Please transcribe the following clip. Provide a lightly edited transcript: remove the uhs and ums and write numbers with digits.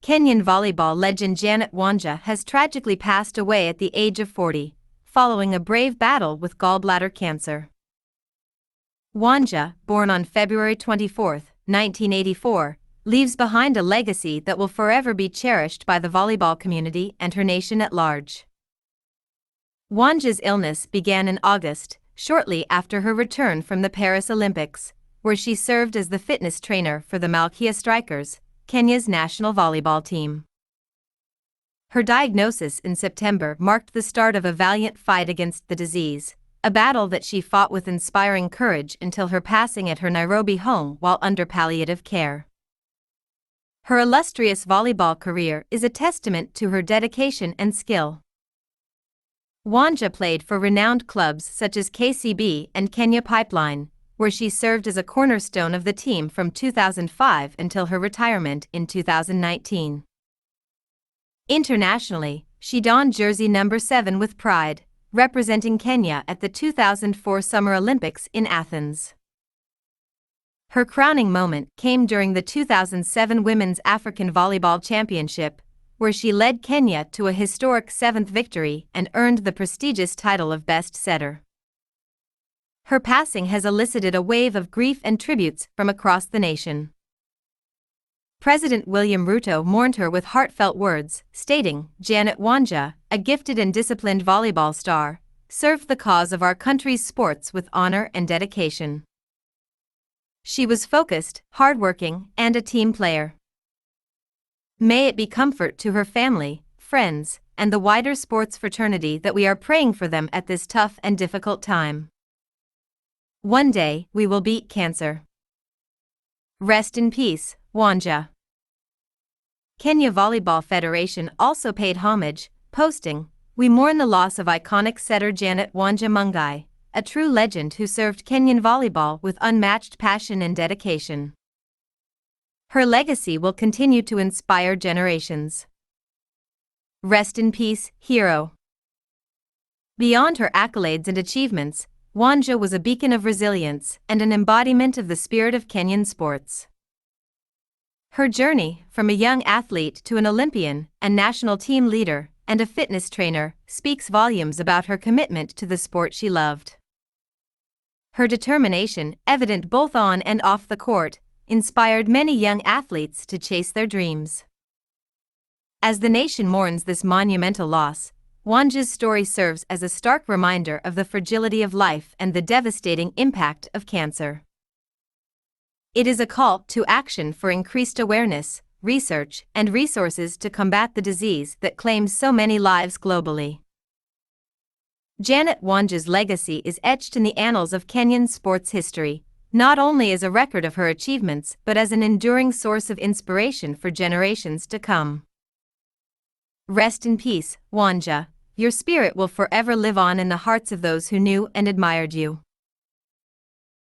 Kenyan volleyball legend Janet WANJA has tragically passed away at the age of 40, following a brave battle with gallbladder cancer. WANJA, born on February 24, 1984, leaves behind a legacy that will forever be cherished by the volleyball community and her nation at large. WANJA's illness began in August, shortly after her return from the Paris Olympics, where she served as the fitness trainer for the Malkia Strikers, Kenya's national volleyball team. Her diagnosis in September marked the start of a valiant fight against the disease, a battle that she fought with inspiring courage until her passing at her Nairobi home while under palliative care. Her illustrious volleyball career is a testament to her dedication and skill. WANJA played for renowned clubs such as KCB and Kenya Pipeline, where she served as a cornerstone of the team from 2005 until her retirement in 2019. Internationally, she donned jersey number 7 with pride, representing Kenya at the 2004 Summer Olympics in Athens. Her crowning moment came during the 2007 Women's African Volleyball Championship, where she led Kenya to a historic 7th victory and earned the prestigious title of Best Setter. Her passing has elicited a wave of grief and tributes from across the nation. President William Ruto mourned her with heartfelt words, stating, "Janet WANJA, a gifted and disciplined volleyball star, served the cause of our country's sports with honor and dedication. She was focused, hardworking, and a team player. May it be comfort to her family, friends, and the wider sports fraternity that we are praying for them at this tough and difficult time. One day, we will beat cancer. Rest in peace, WANJA." Kenya Volleyball Federation also paid homage, posting, "We mourn the loss of iconic setter Janet WANJA Mungai, a true legend who served Kenyan volleyball with unmatched passion and dedication. Her legacy will continue to inspire generations. Rest in peace, hero." Beyond her accolades and achievements, WANJA was a beacon of resilience and an embodiment of the spirit of Kenyan sports. Her journey, from a young athlete to an Olympian, a national team leader, and a fitness trainer, speaks volumes about her commitment to the sport she loved. Her determination, evident both on and off the court, inspired many young athletes to chase their dreams. As the nation mourns this monumental loss, WANJA's story serves as a stark reminder of the fragility of life and the devastating impact of cancer. It is a call to action for increased awareness, research, and resources to combat the disease that claims so many lives globally. Janet WANJA's legacy is etched in the annals of Kenyan sports history, not only as a record of her achievements but as an enduring source of inspiration for generations to come. Rest in peace, WANJA. Your spirit will forever live on in the hearts of those who knew and admired you.